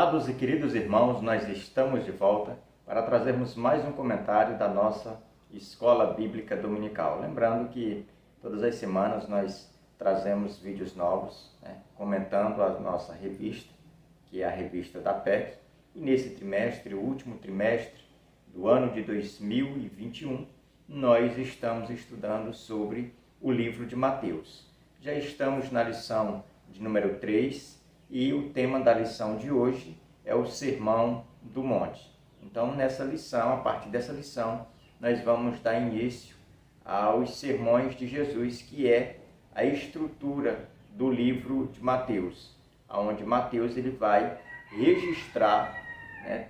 Amados e queridos irmãos, nós estamos de volta para trazermos mais um comentário da nossa Escola Bíblica Dominical. Lembrando que todas as semanas nós trazemos vídeos novos, comentando a nossa revista, que é a revista da PEC. E nesse trimestre, o último trimestre do ano de 2021, nós estamos estudando sobre o livro de Mateus. Já estamos na lição de número 3 e o tema da lição de hoje é o Sermão do Monte. Então, nessa lição, a partir dessa lição, nós vamos dar início aos sermões de Jesus, que é a estrutura do livro de Mateus, onde Mateus ele vai registrar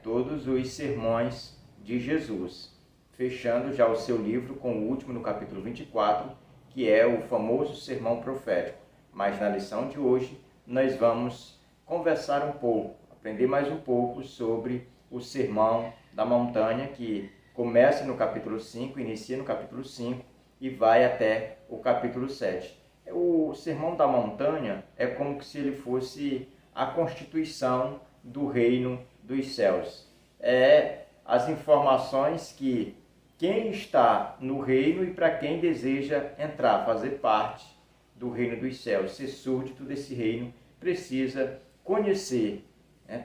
todos os sermões de Jesus, fechando já o seu livro com o último no capítulo 24, que é o famoso sermão profético. Mas na lição de hoje nós vamos conversar um pouco, aprender mais um pouco sobre o Sermão da Montanha, que começa no capítulo 5, inicia no capítulo 5 e vai até o capítulo 7. O Sermão da Montanha é como se ele fosse a constituição do reino dos céus. É as informações que quem está no reino e para quem deseja entrar, fazer parte do reino dos céus, ser súdito desse reino, precisa conhecer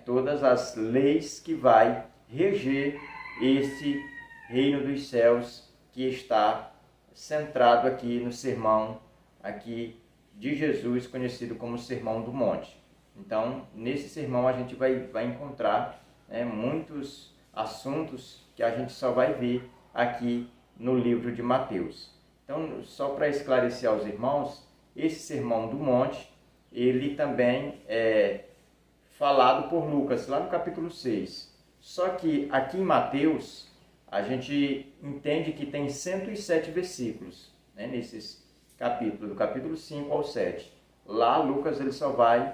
todas as leis que vai reger esse reino dos céus que está centrado aqui no sermão aqui de Jesus, conhecido como Sermão do Monte. Então, nesse sermão a gente vai encontrar muitos assuntos que a gente só vai ver aqui no livro de Mateus. Então, só para esclarecer aos irmãos, esse Sermão do Monte, ele também é falado por Lucas, lá no capítulo 6. Só que aqui em Mateus, a gente entende que tem 107 versículos, nesses capítulos, do capítulo 5 ao 7. Lá, Lucas ele só vai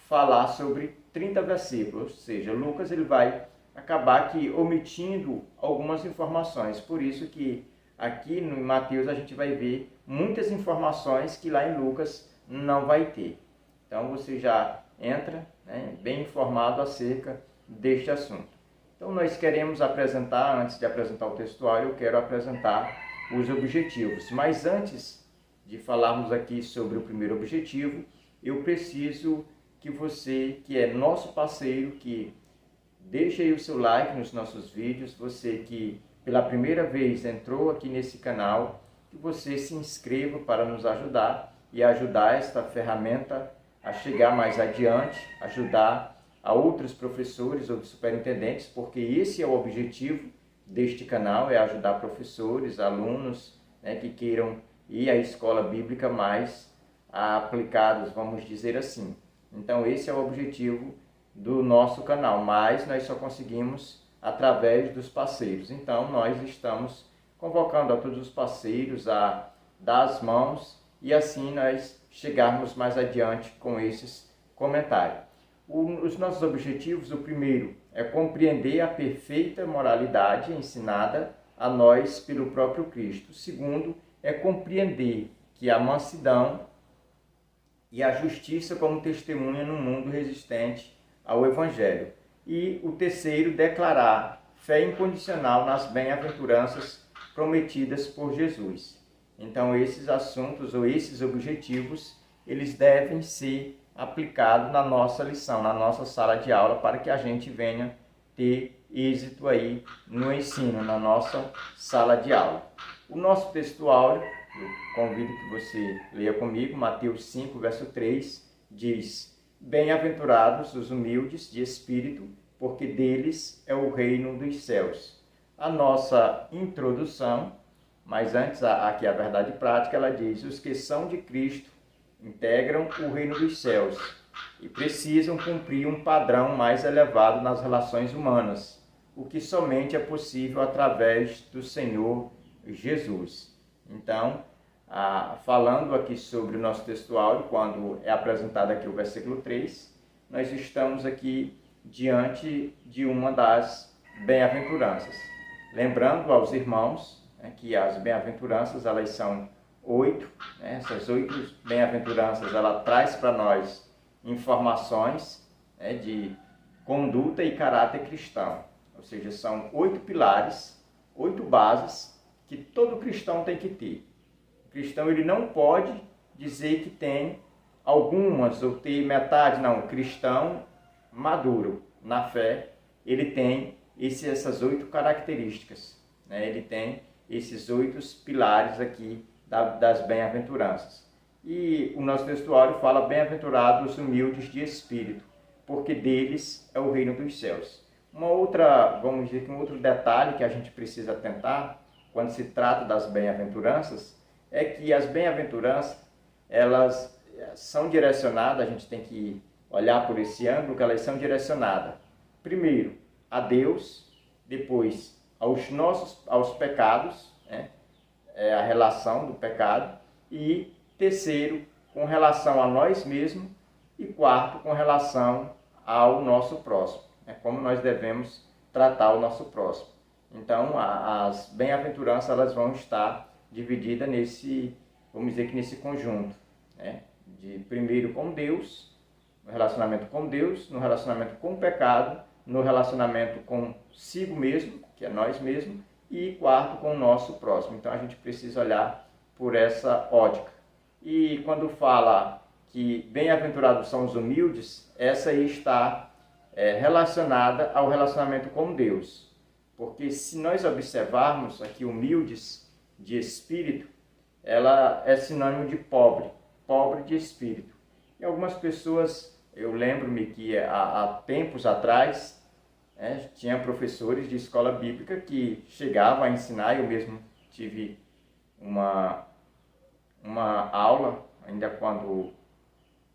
falar sobre 30 versículos, ou seja, Lucas ele vai acabar aqui omitindo algumas informações. Por isso que aqui no Mateus a gente vai ver muitas informações que lá em Lucas não vai ter. Então você já entra bem informado acerca deste assunto. Então nós queremos apresentar, antes de apresentar o textuário, eu quero apresentar os objetivos. Mas antes de falarmos aqui sobre o primeiro objetivo, eu preciso que você, que é nosso parceiro, que deixe aí o seu like nos nossos vídeos, você que pela primeira vez entrou aqui nesse canal, que você se inscreva para nos ajudar e ajudar esta ferramenta a chegar mais adiante, ajudar a outros professores, outros superintendentes, porque esse é o objetivo deste canal, é ajudar professores, alunos que queiram ir à escola bíblica mais aplicados, vamos dizer assim. Então esse é o objetivo do nosso canal, mas nós só conseguimos através dos parceiros. Então nós estamos convocando a todos os parceiros a dar as mãos e assim nós chegarmos mais adiante com esses comentários. Os nossos objetivos, o primeiro é compreender a perfeita moralidade ensinada a nós pelo próprio Cristo. O segundo é compreender que a mansidão e a justiça como testemunha no mundo resistente ao Evangelho. E o terceiro, declarar fé incondicional nas bem-aventuranças prometidas por Jesus. Então, esses assuntos ou esses objetivos, eles devem ser aplicados na nossa lição, na nossa sala de aula, para que a gente venha ter êxito aí no ensino, na nossa sala de aula. O nosso textuário, eu convido que você leia comigo, Mateus 5, verso 3, diz: Bem-aventurados os humildes de espírito, porque deles é o reino dos céus. A nossa introdução, mas antes aqui a verdade prática, ela diz: os que são de Cristo integram o reino dos céus e precisam cumprir um padrão mais elevado nas relações humanas, o que somente é possível através do Senhor Jesus. Então, falando aqui sobre o nosso textuário, quando é apresentado aqui o versículo 3, nós estamos aqui diante de uma das bem-aventuranças. Lembrando aos irmãos que as bem-aventuranças, elas são 8, essas 8 bem-aventuranças, ela traz para nós informações de conduta e caráter cristão. Ou seja, são 8 pilares, 8 bases que todo cristão tem que ter. O cristão ele não pode dizer que tem algumas ou ter metade, não. O cristão maduro na fé, ele tem essas 8 características, né? Ele tem esses 8 pilares aqui das bem-aventuranças. E o nosso textuário fala: bem-aventurados os humildes de espírito, porque deles é o reino dos céus. Vamos dizer que um outro detalhe que a gente precisa atentar quando se trata das bem-aventuranças é que as bem-aventuranças, elas são direcionadas, a gente tem que olhar por esse ângulo, que elas são direcionadas primeiro a Deus, depois aos pecados, né? A relação do pecado, e terceiro, com relação a nós mesmos, e quarto, com relação ao nosso próximo, né? Como nós devemos tratar o nosso próximo. Então, as bem-aventuranças, elas vão estar divididas vamos dizer que nesse conjunto, né? De primeiro com Deus, no relacionamento com Deus, no relacionamento com o pecado, no relacionamento consigo mesmo, que é nós mesmos, e quarto, com o nosso próximo. Então, a gente precisa olhar por essa ótica. E quando fala que bem-aventurados são os humildes, essa aí está relacionada ao relacionamento com Deus. Porque se nós observarmos aqui humildes de espírito, ela é sinônimo de pobre de espírito. E algumas pessoas, eu lembro-me que há tempos atrás, tinha professores de escola bíblica que chegavam a ensinar. Eu mesmo tive uma aula, ainda quando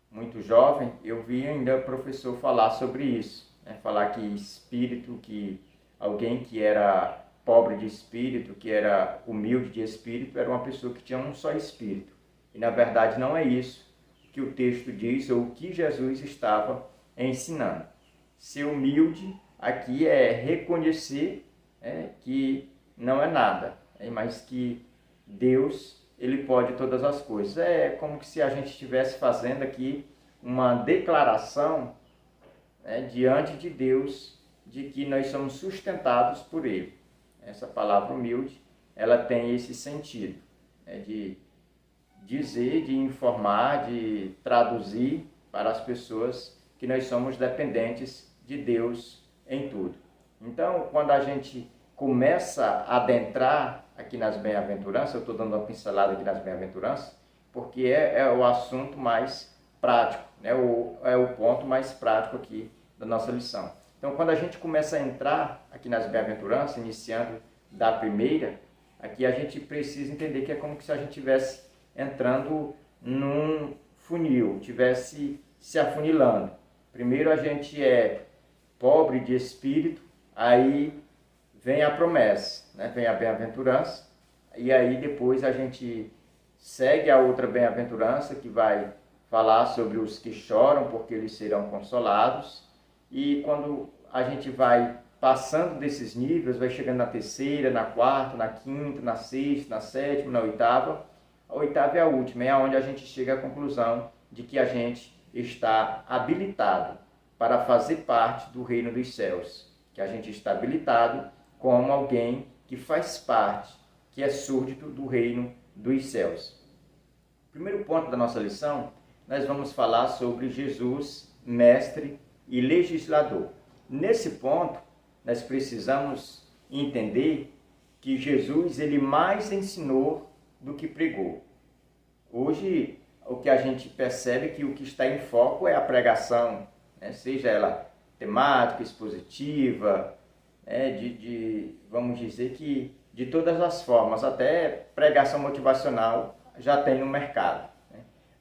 muito jovem, eu vi ainda o professor falar sobre isso, né? Falar que espírito, que alguém que era pobre de espírito, que era humilde de espírito, era uma pessoa que tinha um só espírito. E na verdade não é isso que o texto diz, ou o que Jesus estava ensinando. Ser humilde aqui é reconhecer que não é nada, mas que Deus, ele pode todas as coisas. É como se a gente estivesse fazendo aqui uma declaração, diante de Deus, de que nós somos sustentados por Ele. Essa palavra humilde, ela tem esse sentido, de dizer, de informar, de traduzir para as pessoas que nós somos dependentes de Deus em tudo. Então, quando a gente começa a adentrar aqui nas bem-aventuranças, eu estou dando uma pincelada aqui nas bem-aventuranças, porque é o assunto mais prático, é o ponto mais prático aqui da nossa lição. Então, quando a gente começa a entrar aqui nas bem-aventuranças, iniciando da primeira, aqui a gente precisa entender que é como se a gente estivesse entrando num funil, estivesse se afunilando. Primeiro a gente é pobre de espírito, aí vem a promessa, vem a bem-aventurança, e aí depois a gente segue a outra bem-aventurança, que vai falar sobre os que choram, porque eles serão consolados. E quando a gente vai passando desses níveis, vai chegando na terceira, na quarta, na quinta, na sexta, na sétima, na oitava. A oitava é a última, é onde a gente chega à conclusão de que a gente está habilitado para fazer parte do reino dos céus, que a gente está habilitado como alguém que faz parte, que é súdito do reino dos céus. Primeiro ponto da nossa lição, nós vamos falar sobre Jesus, mestre e legislador. Nesse ponto, nós precisamos entender que Jesus, ele mais ensinou do que pregou. Hoje, o que a gente percebe é que o que está em foco é a pregação, seja ela temática, expositiva, vamos dizer que de todas as formas, até pregação motivacional já tem no mercado.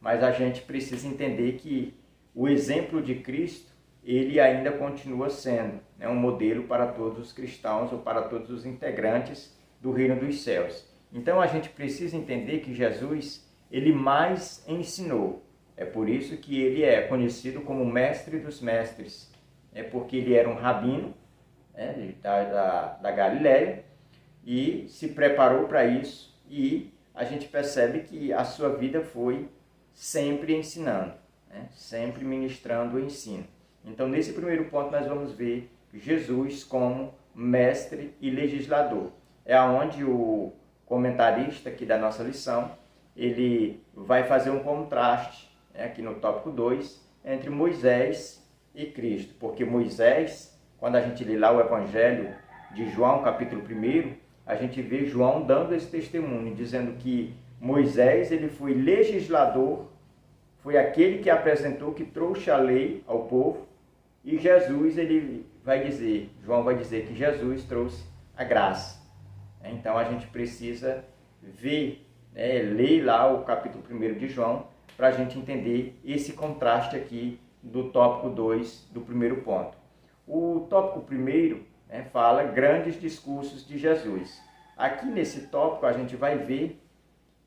Mas a gente precisa entender que o exemplo de Cristo, ele ainda continua sendo um modelo para todos os cristãos ou para todos os integrantes do reino dos céus. Então a gente precisa entender que Jesus, ele mais ensinou. É por isso que ele é conhecido como mestre dos mestres. Porque ele era um rabino da Galileia e se preparou para isso, e a gente percebe que a sua vida foi sempre ensinando, sempre ministrando o ensino. Então, nesse primeiro ponto, nós vamos ver Jesus como mestre e legislador. É onde o comentarista aqui da nossa lição, ele vai fazer um contraste, aqui no tópico 2, entre Moisés e Cristo. Porque Moisés, quando a gente lê lá o Evangelho de João, capítulo 1, a gente vê João dando esse testemunho, dizendo que Moisés ele foi legislador, foi aquele que apresentou, que trouxe a lei ao povo, e Jesus, João vai dizer que Jesus trouxe a graça. Então a gente precisa ver, ler lá o capítulo 1 de João, para a gente entender esse contraste aqui do tópico 2 do primeiro ponto. O tópico 1 fala grandes discursos de Jesus. Aqui nesse tópico a gente vai ver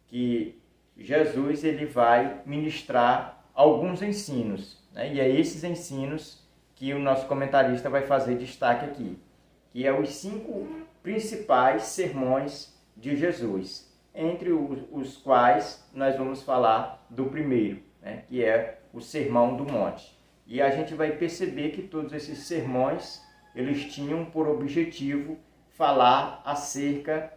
que Jesus ele vai ministrar alguns ensinos, e é esses ensinos que o nosso comentarista vai fazer destaque aqui, que é os 5 principais sermões de Jesus, entre os quais nós vamos falar do primeiro, que é o Sermão do Monte. E a gente vai perceber que todos esses sermões, eles tinham por objetivo falar acerca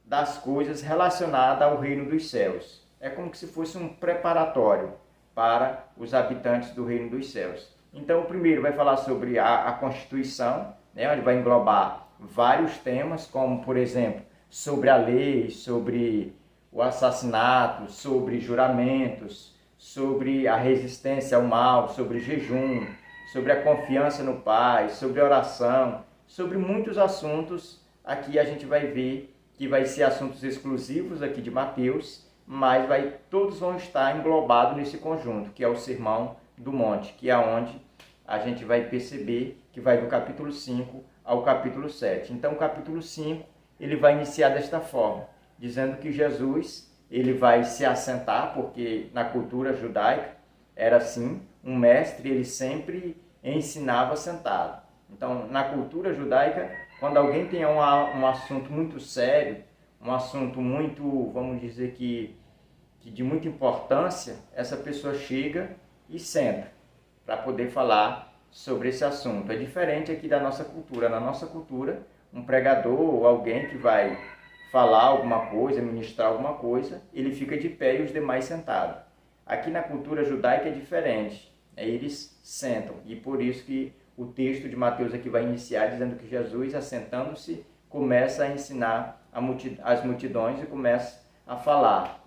das coisas relacionadas ao reino dos céus. É como se fosse um preparatório para os habitantes do reino dos céus. Então, o primeiro vai falar sobre a Constituição, onde vai englobar vários temas, como, por exemplo, sobre a lei, sobre o assassinato, sobre juramentos, sobre a resistência ao mal, sobre jejum, sobre a confiança no Pai, sobre oração, sobre muitos assuntos. Aqui a gente vai ver que vai ser assuntos exclusivos aqui de Mateus, mas todos vão estar englobados nesse conjunto, que é o Sermão do Monte, que é onde a gente vai perceber que vai do capítulo 5 ao capítulo 7. Então, o capítulo 5, ele vai iniciar desta forma, dizendo que Jesus ele vai se assentar, porque na cultura judaica era assim, um mestre ele sempre ensinava sentado. Então, na cultura judaica, quando alguém tem um assunto muito sério, um assunto muito, vamos dizer que de muita importância, essa pessoa chega e senta para poder falar sobre esse assunto. É diferente aqui da nossa cultura. Na nossa cultura, um pregador ou alguém que vai falar alguma coisa, ministrar alguma coisa, ele fica de pé e os demais sentados. Aqui na cultura judaica é diferente. Eles sentam. E por isso que o texto de Mateus aqui vai iniciar dizendo que Jesus, assentando-se, começa a ensinar as multidões e começa a falar,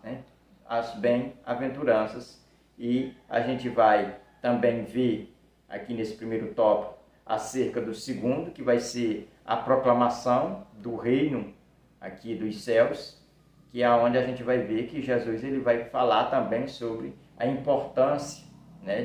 as bem-aventuranças. E a gente vai também ver aqui nesse primeiro tópico acerca do segundo, que vai ser a proclamação do reino aqui dos céus, que é onde a gente vai ver que Jesus ele vai falar também sobre a importância,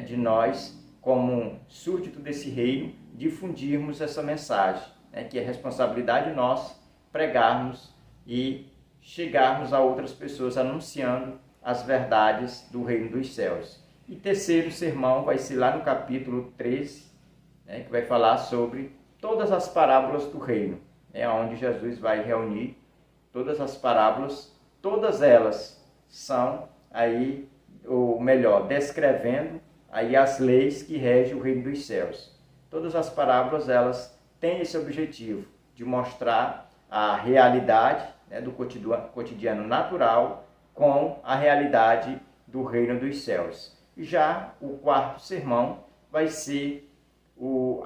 de nós, como súdito desse reino, difundirmos essa mensagem, que é responsabilidade nossa pregarmos e chegarmos a outras pessoas anunciando as verdades do reino dos céus. E terceiro sermão vai ser lá no capítulo 13, que vai falar sobre todas as parábolas do reino, onde Jesus vai reunir todas as parábolas, todas elas são aí, ou melhor, descrevendo aí as leis que regem o reino dos céus. Todas as parábolas, elas têm esse objetivo de mostrar a realidade do cotidiano natural com a realidade do reino dos céus. E já o quarto sermão vai ser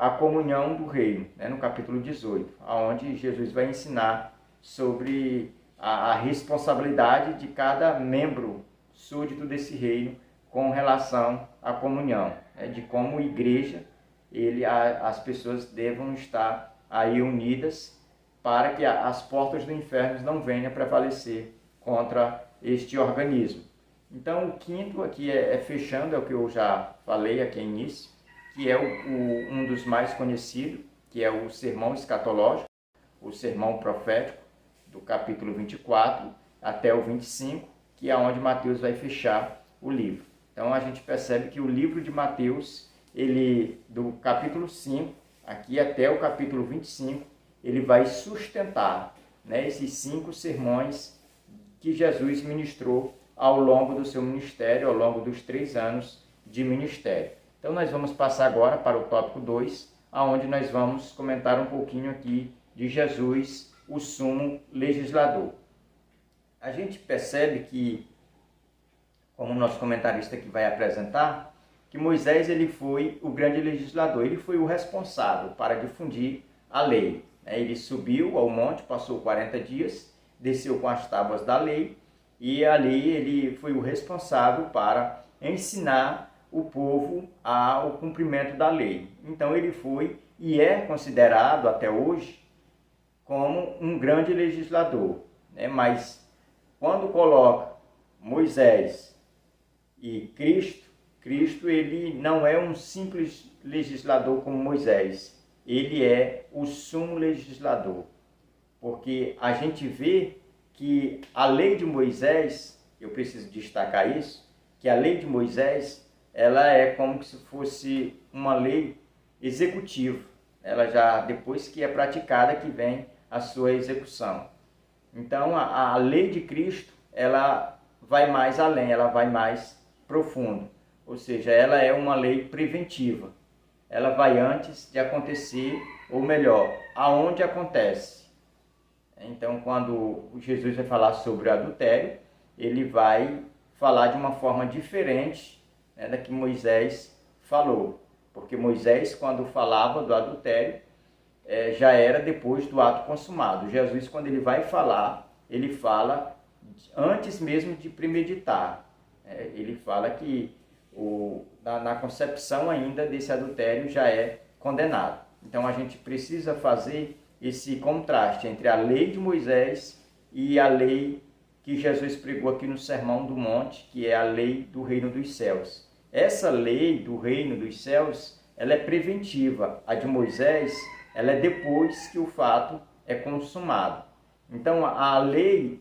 a comunhão do reino, no capítulo 18, onde Jesus vai ensinar sobre a responsabilidade de cada membro súdito desse reino com relação à comunhão, de como igreja as pessoas devam estar aí unidas para que as portas do inferno não venham a prevalecer contra este organismo. Então, o quinto aqui fechando, é o que eu já falei aqui no início, que é um dos mais conhecidos, que é o sermão escatológico, o sermão profético, do capítulo 24 até o 25, que é onde Mateus vai fechar o livro. Então, a gente percebe que o livro de Mateus, do capítulo 5 aqui até o capítulo 25, ele vai sustentar esses 5 sermões que Jesus ministrou ao longo do seu ministério, ao longo dos 3 anos de ministério. Então nós vamos passar agora para o tópico 2, onde nós vamos comentar um pouquinho aqui de Jesus, o sumo legislador. A gente percebe que, como o nosso comentarista aqui vai apresentar, que Moisés ele foi o grande legislador, ele foi o responsável para difundir a lei. Ele subiu ao monte, passou 40 dias, desceu com as tábuas da lei, e ali ele foi o responsável para ensinar o povo ao cumprimento da lei. Então ele foi e é considerado até hoje como um grande legislador. Mas quando coloca Moisés e Cristo ele não é um simples legislador como Moisés, ele é o sumo legislador, porque a gente vê que a lei de Moisés, eu preciso destacar isso, que a lei de Moisés, ela é como se fosse uma lei executiva, ela já depois que é praticada que vem a sua execução. Então a lei de Cristo, ela vai mais além, ela vai mais profundo, ou seja, ela é uma lei preventiva, ela vai antes de acontecer, ou melhor, aonde acontece. Então, quando Jesus vai falar sobre o adultério, ele vai falar de uma forma diferente, da que Moisés falou. Porque Moisés, quando falava do adultério, já era depois do ato consumado. Jesus, quando ele vai falar, ele fala antes mesmo de premeditar. Ele fala que na concepção ainda desse adultério já é condenado. Então, a gente precisa fazer esse contraste entre a lei de Moisés e a lei que Jesus pregou aqui no Sermão do Monte, que é a lei do reino dos céus. Essa lei do reino dos céus, ela é preventiva. A de Moisés, ela é depois que o fato é consumado. Então, a lei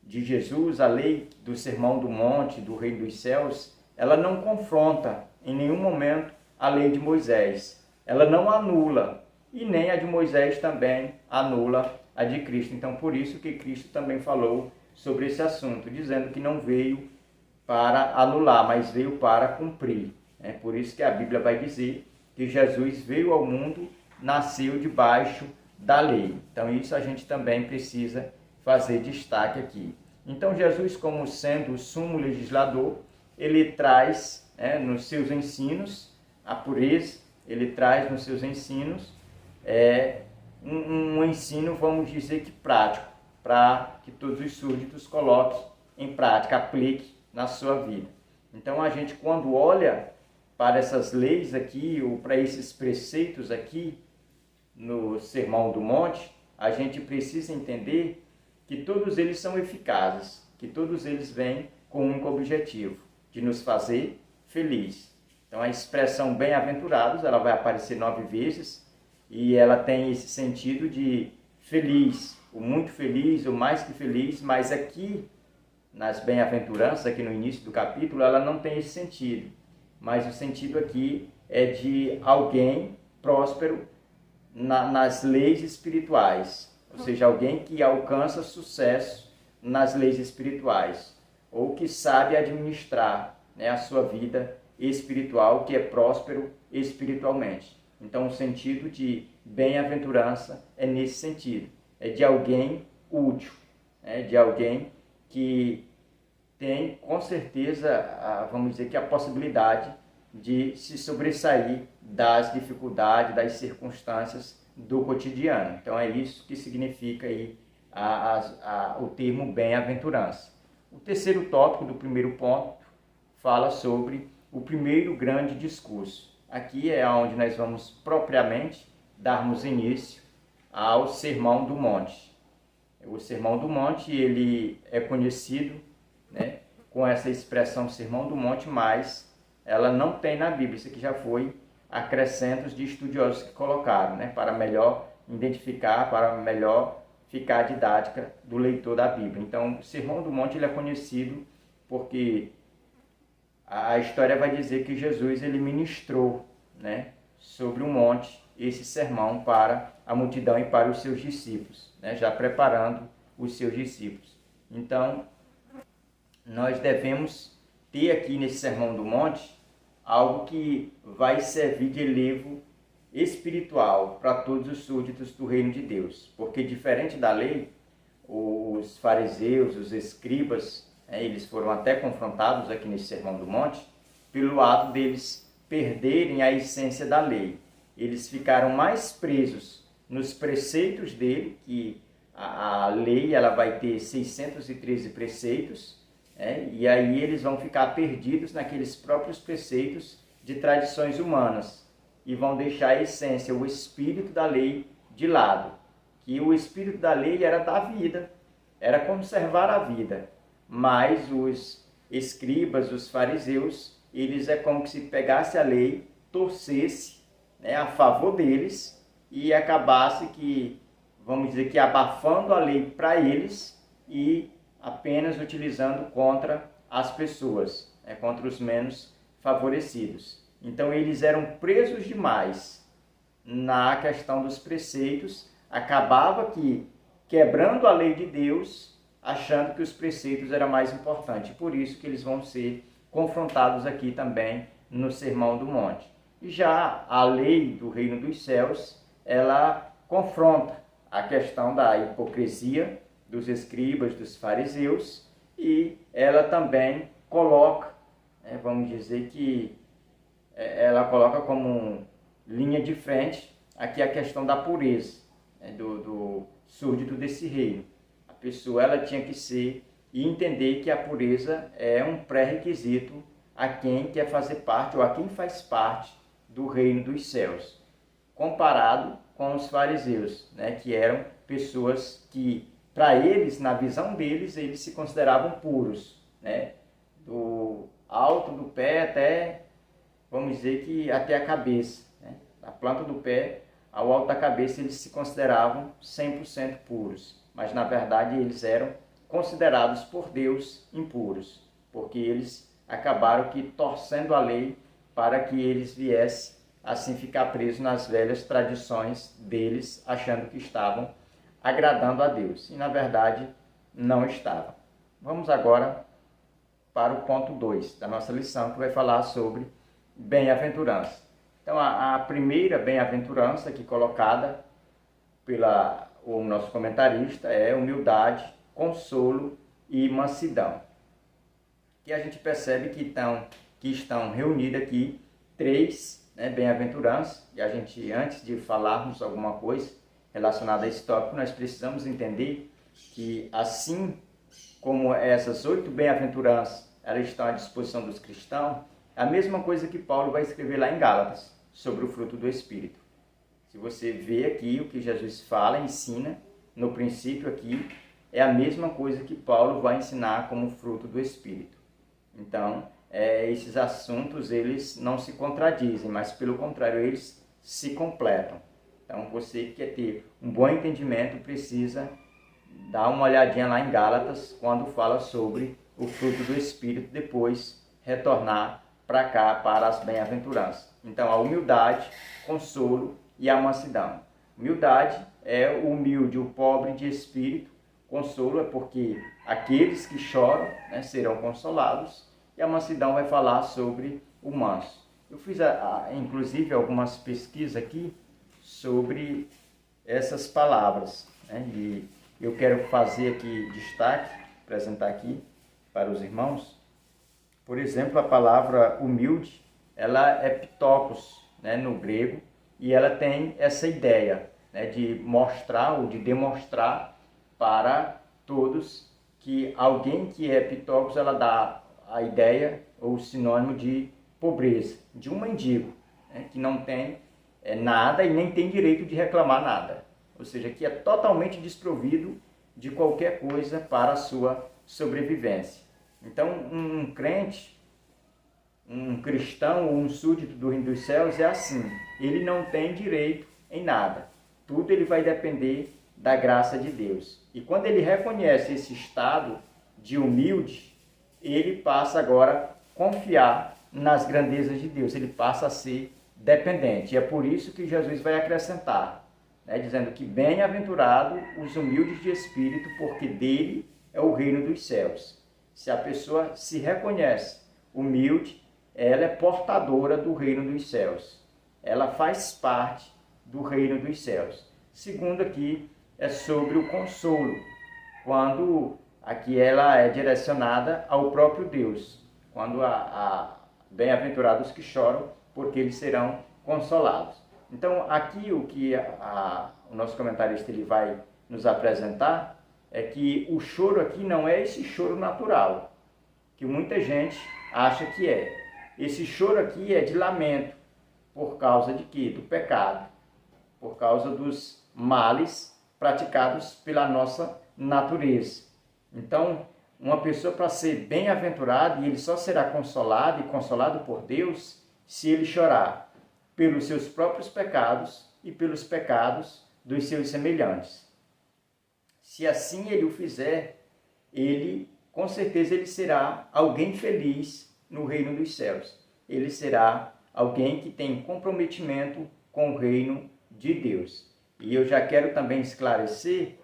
de Jesus, a lei do Sermão do Monte, do reino dos céus, ela não confronta em nenhum momento a lei de Moisés. Ela não anula. E nem a de Moisés também anula a de Cristo. Então, por isso que Cristo também falou sobre esse assunto, dizendo que não veio para anular, mas veio para cumprir. É por isso que a Bíblia vai dizer que Jesus veio ao mundo, nasceu debaixo da lei. Então, isso a gente também precisa fazer destaque aqui. Então, Jesus, como sendo o sumo legislador, ele traz nos seus ensinos a pureza, ele traz nos seus ensinos um ensino, vamos dizer que prático, para que todos os súditos coloquem em prática, apliquem na sua vida. Então a gente, quando olha para essas leis aqui, ou para esses preceitos aqui no Sermão do Monte, a gente precisa entender que todos eles são eficazes, que todos eles vêm com um único objetivo, de nos fazer felizes. Então a expressão bem-aventurados, ela vai aparecer 9 vezes, e ela tem esse sentido de feliz, o muito feliz, o mais que feliz, mas aqui, nas bem-aventuranças, aqui no início do capítulo, ela não tem esse sentido. Mas o sentido aqui é de alguém próspero nas leis espirituais, ou seja, alguém que alcança sucesso nas leis espirituais, ou que sabe administrar a sua vida espiritual, que é próspero espiritualmente. Então, o sentido de bem-aventurança é nesse sentido, é de alguém útil, de alguém que tem, com certeza, vamos dizer que a possibilidade de se sobressair das dificuldades, das circunstâncias do cotidiano. Então, é isso que significa aí o termo bem-aventurança. O terceiro tópico do primeiro ponto fala sobre o primeiro grande discurso. Aqui é onde nós vamos propriamente darmos início ao Sermão do Monte. O Sermão do Monte, ele é conhecido, com essa expressão Sermão do Monte, mas ela não tem na Bíblia. Isso aqui já foi acrescentos de estudiosos que colocaram, para melhor identificar, para melhor ficar a didática do leitor da Bíblia. Então, o Sermão do Monte ele é conhecido porque a história vai dizer que Jesus ele ministrou, sobre o monte esse sermão para a multidão e para os seus discípulos, já preparando os seus discípulos. Então, nós devemos ter aqui nesse Sermão do Monte algo que vai servir de elevo espiritual para todos os súditos do reino de Deus. Porque diferente da lei, os fariseus, os escribas, eles foram até confrontados aqui nesse Sermão do Monte, pelo ato deles perderem a essência da lei. Eles ficaram mais presos nos preceitos dele, que a lei ela vai ter 613 preceitos, e aí eles vão ficar perdidos naqueles próprios preceitos de tradições humanas e vão deixar a essência, o espírito da lei de lado. Que o espírito da lei era da vida, era conservar a vida, mas os escribas, os fariseus, eles é como se pegasse a lei, torcesse a favor deles e acabasse que, vamos dizer que abafando a lei para eles e apenas utilizando contra as pessoas, contra os menos favorecidos. Então eles eram presos demais na questão dos preceitos, acabava que quebrando a lei de Deus, achando que os preceitos eram mais importantes. Por isso que eles vão ser confrontados aqui também no Sermão do Monte. E já a lei do reino dos céus, ela confronta a questão da hipocrisia dos escribas, dos fariseus, e ela também coloca, vamos dizer que ela coloca como linha de frente aqui a questão da pureza do súdito desse reino. A pessoa ela tinha que ser e entender que a pureza é um pré-requisito a quem quer fazer parte ou a quem faz parte do reino dos céus, comparado com os fariseus, que eram pessoas que, para eles, na visão deles, eles se consideravam puros, do alto do pé até, vamos dizer que até a cabeça, da planta do pé ao alto da cabeça eles se consideravam 100% puros, mas na verdade eles eram considerados por Deus impuros, porque eles acabaram que torcendo a lei para que eles viessem assim ficar presos nas velhas tradições deles, achando que estavam agradando a Deus, e na verdade não estavam. Vamos agora para o ponto 2 da nossa lição, que vai falar sobre bem-aventurança. Então a primeira bem-aventurança aqui colocada pelo nosso comentarista é humildade, consolo e mansidão. E a gente percebe que estão reunidas aqui três bem-aventuranças, e a gente, antes de falarmos alguma coisa relacionada a esse tópico, nós precisamos entender que assim como essas 8 bem-aventuranças elas estão à disposição dos cristãos, é a mesma coisa que Paulo vai escrever lá em Gálatas, sobre o fruto do Espírito. Se você vê aqui o que Jesus fala, ensina, no princípio aqui, é a mesma coisa que Paulo vai ensinar como fruto do Espírito. Então, esses assuntos, eles não se contradizem, mas pelo contrário, eles se completam. Então, você que quer ter um bom entendimento, precisa dar uma olhadinha lá em Gálatas, quando fala sobre o fruto do Espírito, depois retornar para cá, para as bem-aventuranças. Então, a humildade, consolo e a mansidão. Humildade é o humilde, o pobre de espírito. Consolo é porque aqueles que choram serão consolados. E a mansidão vai falar sobre o manso. Eu fiz, inclusive, algumas pesquisas aqui sobre essas palavras. E eu quero fazer aqui destaque, apresentar aqui para os irmãos. Por exemplo, a palavra humilde, ela é pitokos, no grego, e ela tem essa ideia de mostrar ou de demonstrar para todos que alguém que é pitokos, ela dá a ideia ou o sinônimo de pobreza, de um mendigo, que não tem nada e nem tem direito de reclamar nada. Ou seja, que é totalmente desprovido de qualquer coisa para a sua sobrevivência. Então, um crente, um cristão ou um súdito do reino dos céus é assim. Ele não tem direito em nada. Tudo ele vai depender da graça de Deus. E quando ele reconhece esse estado de humilde, ele passa agora a confiar nas grandezas de Deus. Ele passa a ser dependente. E é por isso que Jesus vai acrescentar, dizendo que bem-aventurado os humildes de espírito, porque dele é o reino dos céus. Se a pessoa se reconhece humilde, ela é portadora do reino dos céus. Ela faz parte do reino dos céus. Segundo aqui, é sobre o consolo, quando aqui ela é direcionada ao próprio Deus, quando bem-aventurados que choram, porque eles serão consolados. Então, aqui o que o nosso comentarista ele vai nos apresentar é que o choro aqui não é esse choro natural, que muita gente acha que é. Esse choro aqui é de lamento, por causa de quê? Do pecado, por causa dos males praticados pela nossa natureza. Então, uma pessoa para ser bem-aventurada, e ele só será consolado e consolado por Deus se ele chorar pelos seus próprios pecados e pelos pecados dos seus semelhantes. Se assim ele o fizer, com certeza ele será alguém feliz no reino dos céus. Ele será alguém que tem comprometimento com o reino de Deus. E eu já quero também esclarecer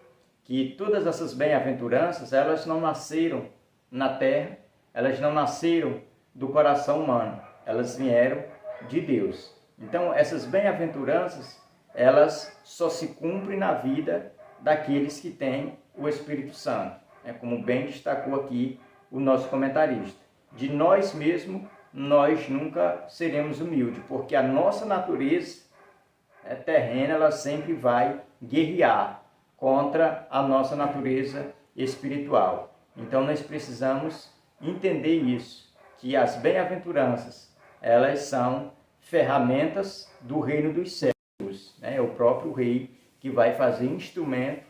que todas essas bem-aventuranças, elas não nasceram na terra, elas não nasceram do coração humano, elas vieram de Deus. Então, essas bem-aventuranças, elas só se cumprem na vida daqueles que têm o Espírito Santo, como bem destacou aqui o nosso comentarista. De nós mesmos, nós nunca seremos humildes, porque a nossa natureza terrena, ela sempre vai guerrear contra a nossa natureza espiritual. Então, nós precisamos entender isso, que as bem-aventuranças, elas são ferramentas do reino dos céus. É o próprio rei que vai fazer instrumento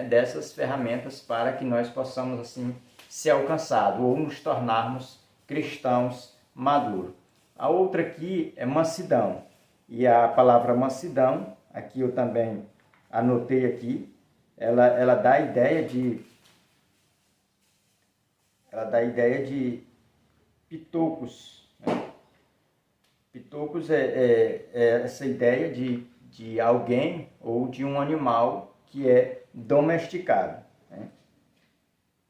dessas ferramentas para que nós possamos, assim, ser alcançados ou nos tornarmos cristãos maduros. A outra aqui é mansidão. E a palavra mansidão, aqui eu também anotei aqui, ela dá a ideia de pitocos. Pitocos é essa ideia de alguém ou de um animal que é domesticado.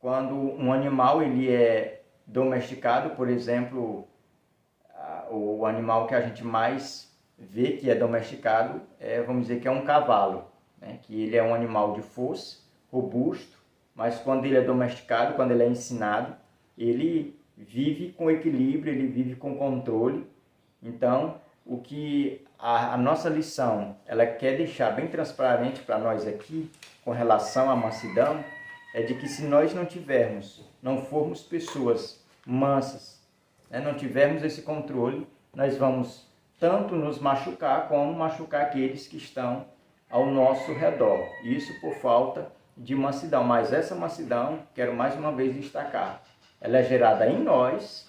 Quando um animal ele é domesticado, por exemplo, o animal que a gente mais vê que é domesticado, vamos dizer que é um cavalo, que ele é um animal de força, robusto, mas quando ele é domesticado, quando ele é ensinado, ele vive com equilíbrio, ele vive com controle. Então, o que a nossa lição, ela quer deixar bem transparente para nós aqui, com relação à mansidão, é de que se nós não formos pessoas mansas, não tivermos esse controle, nós vamos tanto nos machucar, como machucar aqueles que estão ao nosso redor. Isso por falta de mansidão. Mas essa mansidão, quero mais uma vez destacar, ela é gerada em nós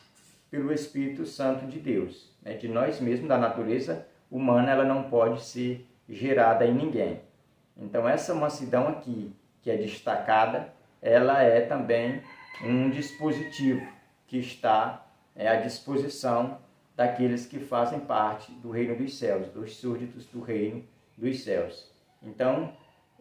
pelo Espírito Santo de Deus. De nós mesmos, da natureza humana, ela não pode ser gerada em ninguém. Então, essa mansidão aqui, que é destacada, ela é também um dispositivo que está à disposição daqueles que fazem parte do reino dos céus, dos súditos do reino dos céus. Então,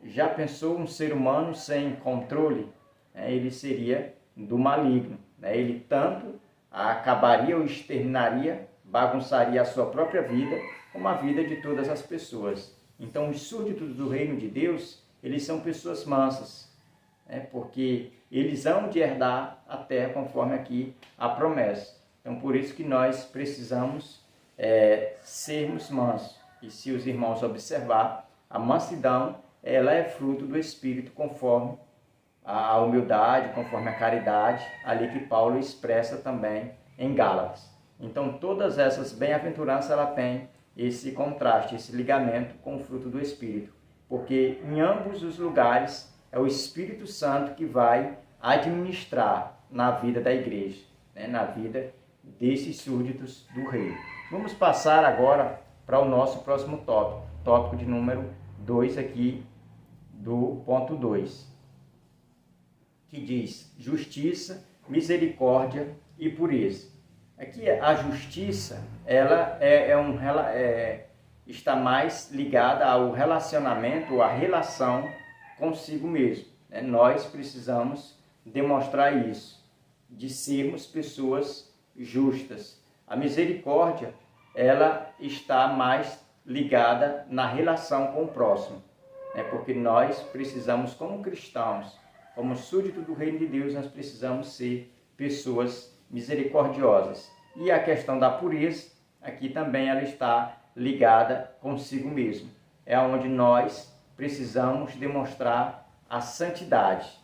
já pensou um ser humano sem controle? Ele seria do maligno. Ele tanto acabaria ou exterminaria, bagunçaria a sua própria vida, como a vida de todas as pessoas. Então, os súditos do reino de Deus, eles são pessoas mansas, porque eles hão de herdar a terra conforme aqui a promessa. Então, por isso que nós precisamos sermos mansos. E se os irmãos observar, a mansidão, ela é fruto do Espírito, conforme a humildade, conforme a caridade, ali que Paulo expressa também em Gálatas. Então, todas essas bem-aventuranças, ela tem esse contraste, esse ligamento com o fruto do Espírito. Porque em ambos os lugares é o Espírito Santo que vai administrar na vida da igreja, na vida desses súditos do reino. Vamos passar agora para o nosso próximo tópico de número 2 aqui, do ponto 2, que diz justiça, misericórdia e pureza. Aqui a justiça, ela está mais ligada ao relacionamento, à relação consigo mesmo. Nós precisamos demonstrar isso, de sermos pessoas justas. A misericórdia, ela está mais ligada na relação com o próximo, né? Porque nós precisamos, como cristãos, como súditos do reino de Deus, nós precisamos ser pessoas misericordiosas. E a questão da pureza, aqui também ela está ligada consigo mesmo. É onde nós precisamos demonstrar a santidade,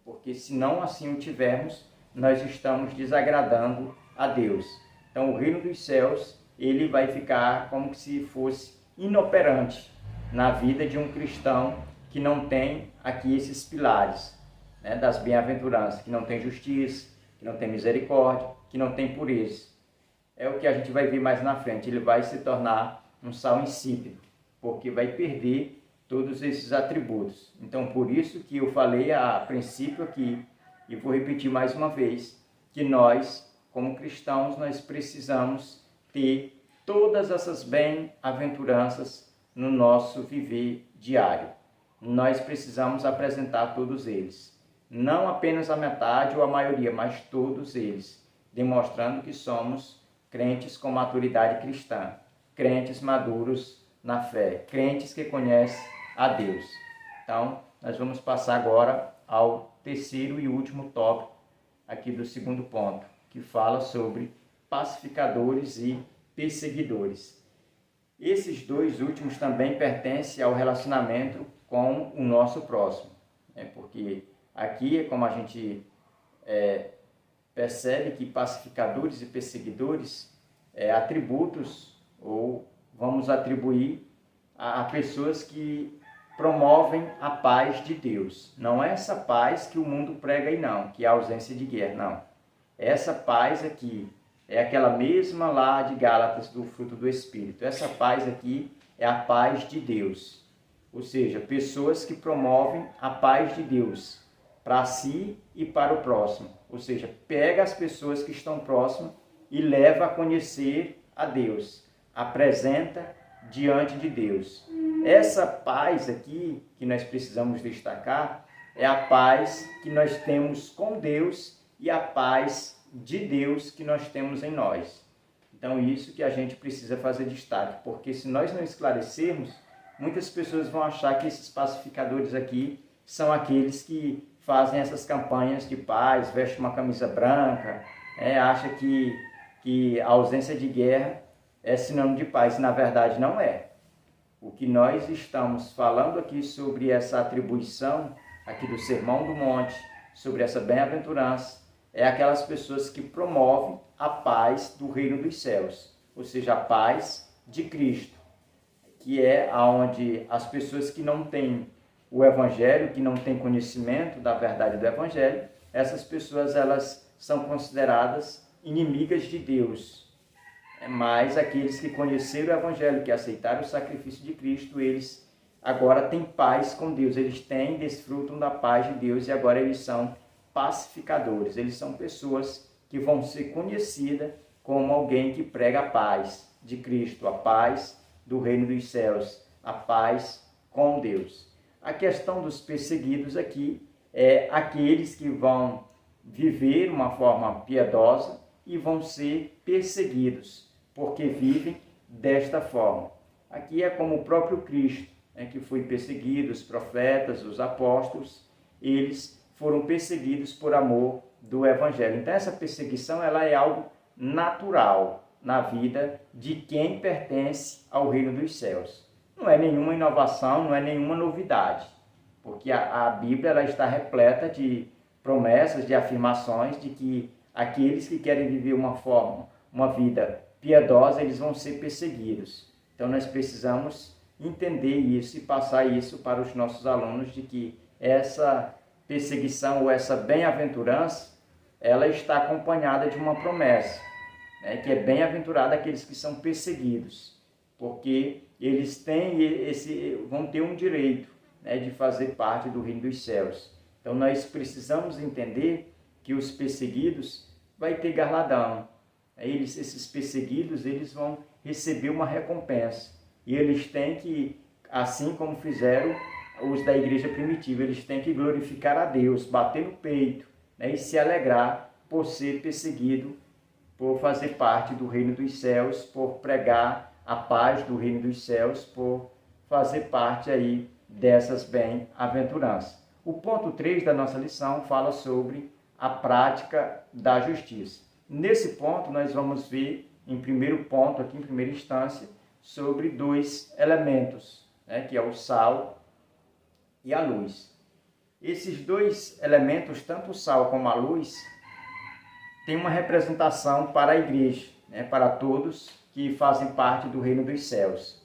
porque se não assim o tivermos, nós estamos desagradando a Deus. Então o reino dos céus, ele vai ficar como se fosse inoperante na vida de um cristão que não tem aqui esses pilares, né, das bem-aventuranças, que não tem justiça, que não tem misericórdia, que não tem pureza. É o que a gente vai ver mais na frente. Ele vai se tornar um sal insípido, porque vai perder todos esses atributos. Então, por isso que eu falei a princípio aqui, e vou repetir mais uma vez, que nós, como cristãos, nós precisamos ter todas essas bem-aventuranças no nosso viver diário. Nós precisamos apresentar todos eles. Não apenas a metade ou a maioria, mas todos eles, demonstrando que somos crentes com maturidade cristã, crentes maduros na fé, crentes que conhecem a Deus. Então, nós vamos passar agora ao terceiro e último tópico aqui do segundo ponto, que fala sobre pacificadores e perseguidores. Esses dois últimos também pertencem ao relacionamento com o nosso próximo, né? Porque aqui é como a gente percebe que pacificadores e perseguidores atributos, ou vamos atribuir a pessoas que promovem a paz de Deus. Não é essa paz que o mundo prega aí não, que é a ausência de guerra, não. Essa paz aqui é aquela mesma lá de Gálatas do fruto do Espírito. Essa paz aqui é a paz de Deus. Ou seja, pessoas que promovem a paz de Deus para si e para o próximo. Ou seja, pega as pessoas que estão próximas e leva a conhecer a Deus. Apresenta diante de Deus. Essa paz aqui que nós precisamos destacar é a paz que nós temos com Deus e a paz de Deus que nós temos em nós. Então isso que a gente precisa fazer destaque, porque se nós não esclarecermos, muitas pessoas vão achar que esses pacificadores aqui são aqueles que fazem essas campanhas de paz, vestem uma camisa branca, acha que a ausência de guerra é sinônimo de paz. Na verdade não é. O que nós estamos falando aqui sobre essa atribuição aqui do Sermão do Monte, sobre essa bem-aventurança, é aquelas pessoas que promovem a paz do reino dos céus, ou seja, a paz de Cristo, que é onde as pessoas que não têm o Evangelho, que não têm conhecimento da verdade do Evangelho, essas pessoas elas são consideradas inimigas de Deus. Mas aqueles que conheceram o Evangelho, que aceitaram o sacrifício de Cristo, eles agora têm paz com Deus, eles desfrutam da paz de Deus e agora eles são pacificadores. Eles são pessoas que vão ser conhecidas como alguém que prega a paz de Cristo, a paz do reino dos céus, a paz com Deus. A questão dos perseguidos aqui é aqueles que vão viver uma forma piedosa e vão ser perseguidos, porque vivem desta forma. Aqui é como o próprio Cristo, que foi perseguido, os profetas, os apóstolos, eles foram perseguidos por amor do Evangelho. Então essa perseguição ela é algo natural na vida de quem pertence ao reino dos céus. Não é nenhuma inovação, não é nenhuma novidade, porque a Bíblia ela está repleta de promessas, de afirmações de que aqueles que querem viver uma vida piedosa, eles vão ser perseguidos. Então nós precisamos entender isso e passar isso para os nossos alunos, de que essa perseguição ou essa bem-aventurança, ela está acompanhada de uma promessa, que é bem-aventurado aqueles que são perseguidos, porque eles vão ter um direito, de fazer parte do reino dos céus. Então nós precisamos entender que os perseguidos vai ter galardão. Esses perseguidos, eles vão receber uma recompensa. E eles têm que, assim como fizeram os da igreja primitiva, eles têm que glorificar a Deus, bater no peito, e se alegrar por ser perseguido por fazer parte do reino dos céus, por pregar a paz do reino dos céus, por fazer parte aí dessas bem-aventuranças. O ponto 3 da nossa lição fala sobre a prática da justiça. Nesse ponto, nós vamos ver, em primeiro ponto, aqui em primeira instância, sobre 2 elementos, que é o sal e a luz. Esses 2 elementos, tanto o sal como a luz, têm uma representação para a igreja, para todos que fazem parte do reino dos céus.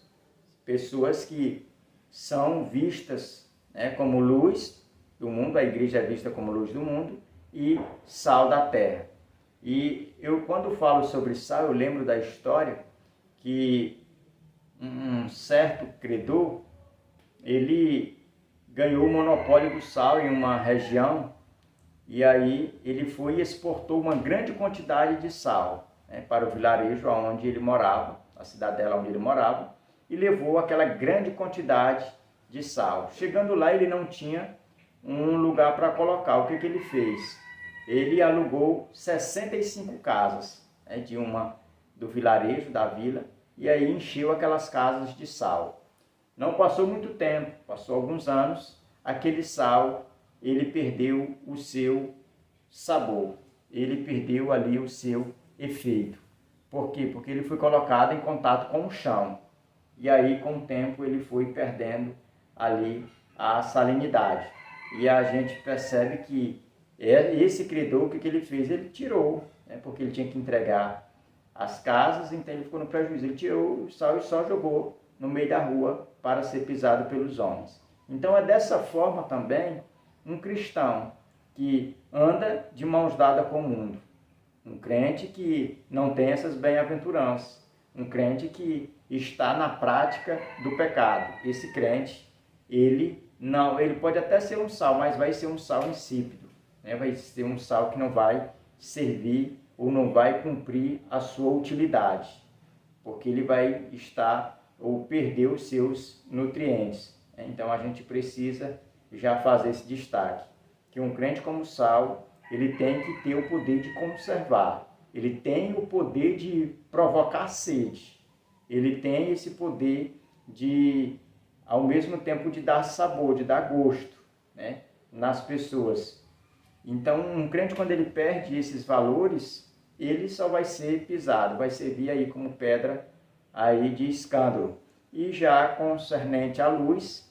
Pessoas que são vistas como luz do mundo, a igreja é vista como luz do mundo e sal da terra. E eu, quando falo sobre sal, eu lembro da história que um certo credor, ele ganhou o monopólio do sal em uma região, e aí ele foi e exportou uma grande quantidade de sal para o vilarejo onde ele morava, a cidadela onde ele morava, e levou aquela grande quantidade de sal. Chegando lá, ele não tinha um lugar para colocar. O que ele fez? Ele alugou 65 casas do vilarejo, da vila, e aí encheu aquelas casas de sal. Não passou muito tempo, passou alguns anos, aquele sal, ele perdeu o seu sabor, ele perdeu ali o seu efeito. Por quê? Porque ele foi colocado em contato com o chão. E aí, com o tempo, ele foi perdendo ali a salinidade. E a gente percebe que esse credor, o que ele fez? Ele tirou, porque ele tinha que entregar as casas, então ele ficou no prejuízo. Ele tirou o sal e só jogou no meio da rua para ser pisado pelos homens. Então é dessa forma também um cristão que anda de mãos dadas com o mundo. Um crente que não tem essas bem-aventuranças. Um crente que está na prática do pecado. Esse crente, ele pode até ser um sal, mas vai ser um sal insípido. Vai ser um sal que não vai servir ou não vai cumprir a sua utilidade. Porque ele vai estar ou perder os seus nutrientes. Então a gente precisa já fazer esse destaque. Que um crente como sal, ele tem que ter o poder de conservar. Ele tem o poder de provocar sede. Ele tem esse poder de, ao mesmo tempo, de dar sabor, de dar gosto nas pessoas. Então, um crente, quando ele perde esses valores, ele só vai ser pisado, vai servir aí como pedra aí de escândalo. E já concernente à luz,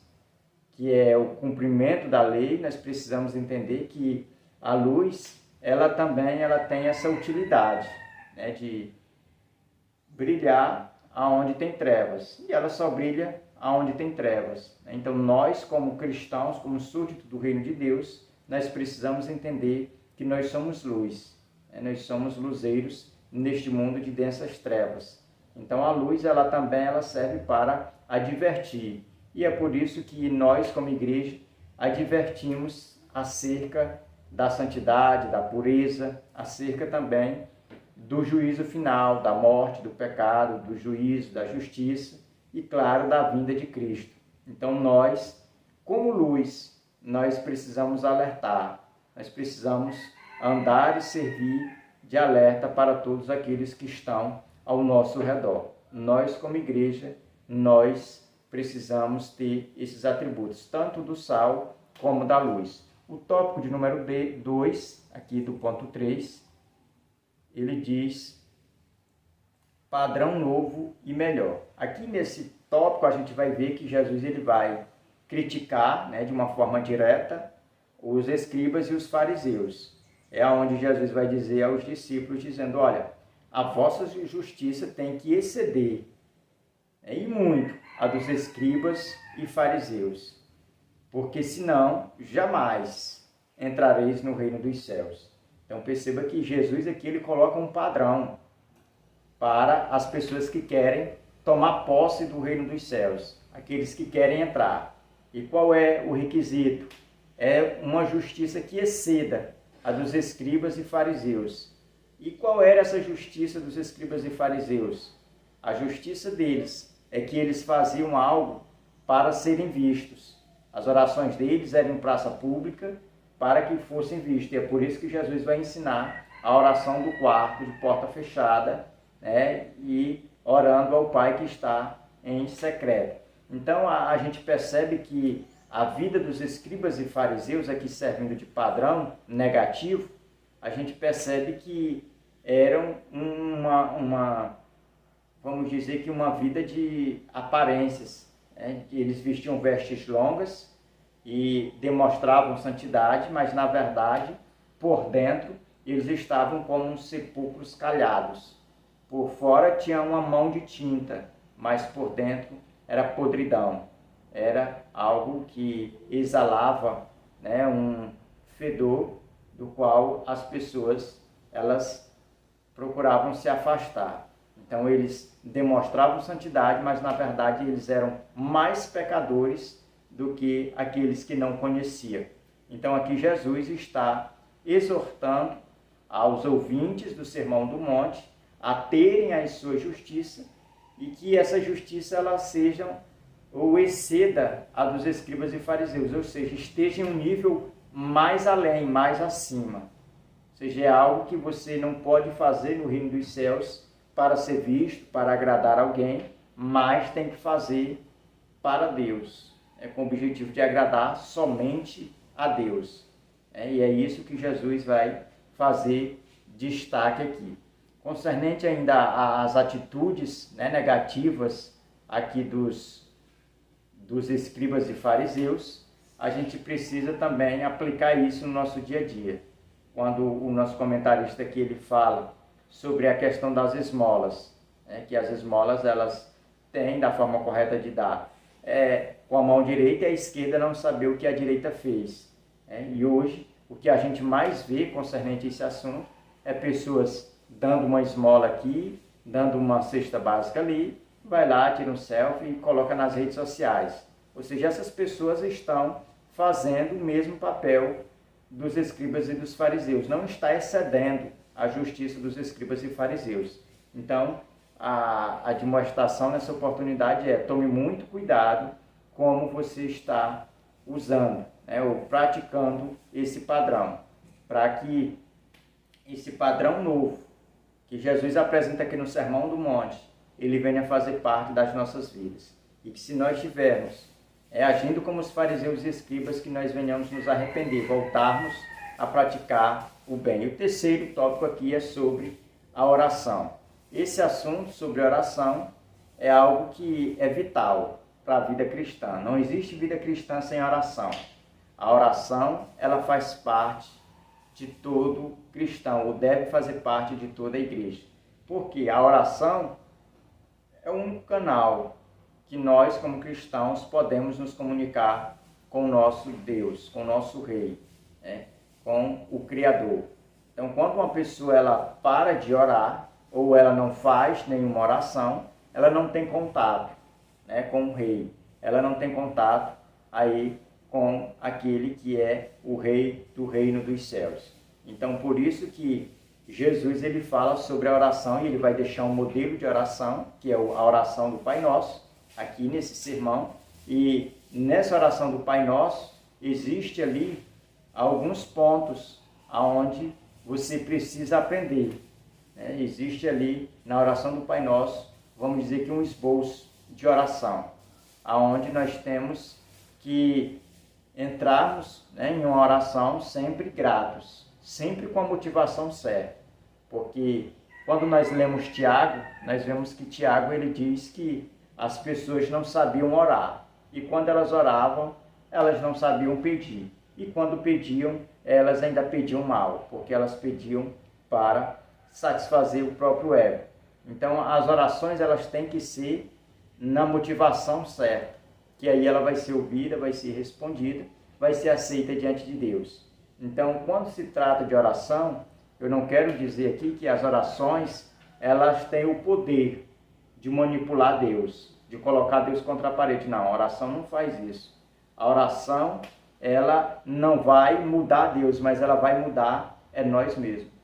que é o cumprimento da lei, nós precisamos entender que a luz, ela tem essa utilidade, de brilhar aonde tem trevas. E ela só brilha aonde tem trevas. Então nós, como cristãos, como súditos do reino de Deus, nós precisamos entender que nós somos luz. Nós somos luzeiros neste mundo de densas trevas. Então a luz, ela serve para advertir. E é por isso que nós, como igreja, advertimos acerca da santidade, da pureza, acerca também do juízo final, da morte, do pecado, do juízo, da justiça e, claro, da vinda de Cristo. Então nós, como luz, nós precisamos alertar, nós precisamos andar e servir de alerta para todos aqueles que estão ao nosso redor. Nós, como igreja, nós precisamos ter esses atributos, tanto do sal como da luz. O tópico de número 2, aqui do ponto 3, ele diz padrão novo e melhor. Aqui nesse tópico a gente vai ver que Jesus ele vai criticar, de uma forma direta, os escribas e os fariseus. É onde Jesus vai dizer aos discípulos, dizendo, olha, a vossa justiça tem que exceder, e muito, a dos escribas e fariseus, porque senão jamais entrareis no reino dos céus. Então perceba que Jesus aqui ele coloca um padrão para as pessoas que querem tomar posse do reino dos céus, aqueles que querem entrar. E qual é o requisito? É uma justiça que exceda a dos escribas e fariseus. E qual era essa justiça dos escribas e fariseus? A justiça deles é que eles faziam algo para serem vistos. As orações deles eram em praça pública para que fossem vistos. E é por isso que Jesus vai ensinar a oração do quarto de porta fechada, né, e orando ao Pai que está em secreto. Então a gente percebe que a vida dos escribas e fariseus, aqui servindo de padrão negativo, a gente percebe que eram vamos dizer que uma vida de aparências, né? Eles vestiam vestes longas e demonstravam santidade, mas na verdade, por dentro, eles estavam como uns sepulcros calhados. Por fora tinha uma mão de tinta, mas por dentro era podridão. Era algo que exalava, né, um fedor do qual as pessoas elas procuravam se afastar. Então eles demonstravam santidade, mas na verdade eles eram mais pecadores do que aqueles que não conheciam. Então aqui Jesus está exortando aos ouvintes do Sermão do Monte a terem a sua justiça e que essa justiça ela seja ou exceda a dos escribas e fariseus, ou seja, esteja em um nível mais além, mais acima. Ou seja, é algo que você não pode fazer no reino dos céus para ser visto, para agradar alguém, mas tem que fazer para Deus, com o objetivo de agradar somente a Deus. E é isso que Jesus vai fazer destaque aqui. Concernente ainda às atitudes, né, negativas aqui dos escribas e fariseus, a gente precisa também aplicar isso no nosso dia a dia. Quando o nosso comentarista aqui ele fala sobre a questão das esmolas, né, que as esmolas elas têm da forma correta de dar. Com a mão direita e a esquerda não saber o que a direita fez. E hoje, o que a gente mais vê concernente a esse assunto é pessoas dando uma esmola aqui, dando uma cesta básica ali, vai lá, tira um selfie e coloca nas redes sociais. Ou seja, essas pessoas estão fazendo o mesmo papel dos escribas e dos fariseus. Não está excedendo a justiça dos escribas e fariseus. Então, a admoestação nessa oportunidade tome muito cuidado como você está usando, né, ou praticando esse padrão, para que esse padrão novo que Jesus apresenta aqui no Sermão do Monte, ele venha fazer parte das nossas vidas. E que se nós estivermos agindo como os fariseus e escribas, que nós venhamos nos arrepender, voltarmos a praticar o bem. E o terceiro tópico aqui é sobre a oração. Esse assunto sobre oração é algo que é vital para a vida cristã. Não existe vida cristã sem oração. A oração, ela faz parte de todo cristão, ou deve fazer parte de toda a igreja. Porque a oração é um canal que nós, como cristãos, podemos nos comunicar com o nosso Deus, com o nosso Rei, né? Com o Criador. Então, quando uma pessoa ela para de orar, ou ela não faz nenhuma oração, ela não tem contato, né, com o Rei. Ela não tem contato aí com aquele que é o Rei do reino dos céus. Então, por isso que Jesus ele fala sobre a oração e ele vai deixar um modelo de oração, que é a oração do Pai Nosso, aqui nesse sermão. E nessa oração do Pai Nosso, existe ali alguns pontos aonde você precisa aprender. Existe ali na oração do Pai Nosso, vamos dizer que um esboço de oração, aonde nós temos que entrarmos, né, em uma oração sempre gratos, sempre com a motivação certa. Porque quando nós lemos Tiago, nós vemos que Tiago ele diz que as pessoas não sabiam orar. E quando elas oravam, elas não sabiam pedir. E quando pediam, elas ainda pediam mal, porque elas pediam para satisfazer o próprio ego. Então, as orações elas têm que ser na motivação certa, que aí ela vai ser ouvida, vai ser respondida, vai ser aceita diante de Deus. Então, quando se trata de oração, eu não quero dizer aqui que as orações elas têm o poder de manipular Deus, de colocar Deus contra a parede. Não, a oração não faz isso. A oração ela não vai mudar Deus, mas ela vai mudar nós mesmos.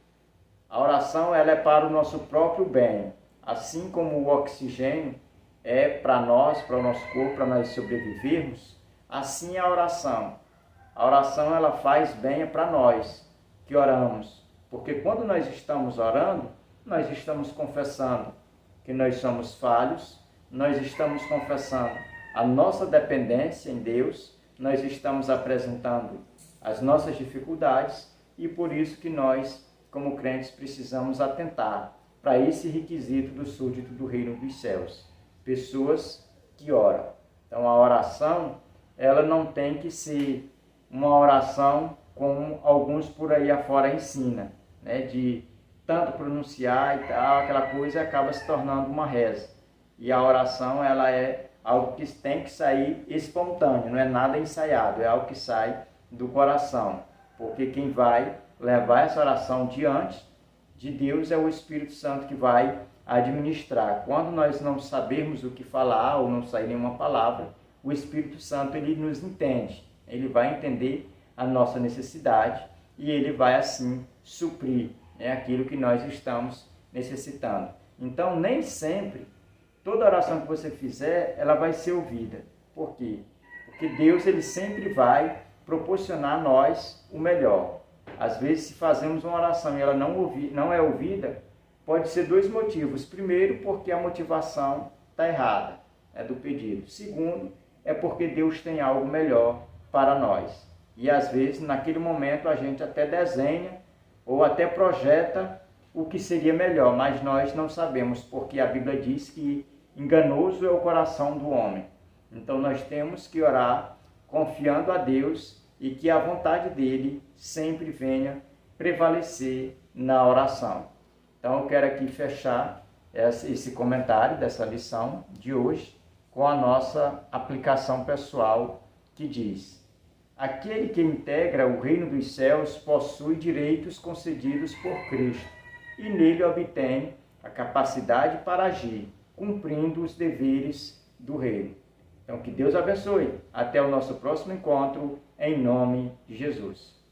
A oração ela é para o nosso próprio bem, assim como o oxigênio é para nós, para o nosso corpo, para nós sobrevivermos, assim é a oração. A oração ela faz bem para nós que oramos, Porque quando nós estamos orando, nós estamos confessando que nós somos falhos, nós estamos confessando a nossa dependência em Deus, nós estamos apresentando as nossas dificuldades e por isso que nós, como crentes, precisamos atentar para esse requisito do súdito do reino dos céus. Pessoas que oram. Então a oração, ela não tem que ser uma oração como alguns por aí afora ensinam, né? De tanto pronunciar e tal, aquela coisa acaba se tornando uma reza. E a oração, ela é algo que tem que sair espontâneo, não é nada ensaiado, é algo que sai do coração. Porque quem vai levar essa oração diante de Deus é o Espírito Santo que vai administrar. Quando nós não sabermos o que falar ou não sair nenhuma palavra, o Espírito Santo ele nos entende. Ele vai entender a nossa necessidade e ele vai assim suprir, né, aquilo que nós estamos necessitando. Então, nem sempre toda oração que você fizer, ela vai ser ouvida. Por quê? Porque Deus ele sempre vai proporcionar a nós o melhor. Às vezes, se fazemos uma oração e ela não é ouvida, pode ser dois motivos. Primeiro, porque a motivação está errada, do pedido. Segundo, é porque Deus tem algo melhor para nós. E às vezes, naquele momento, a gente até desenha ou até projeta o que seria melhor, mas nós não sabemos, porque a Bíblia diz que enganoso é o coração do homem. Então nós temos que orar confiando a Deus e que a vontade dele sempre venha prevalecer na oração. Então eu quero aqui fechar esse comentário dessa lição de hoje com a nossa aplicação pessoal que diz: aquele que integra o reino dos céus possui direitos concedidos por Cristo e nele obtém a capacidade para agir, cumprindo os deveres do reino. Então, que Deus abençoe. Até o nosso próximo encontro, em nome de Jesus.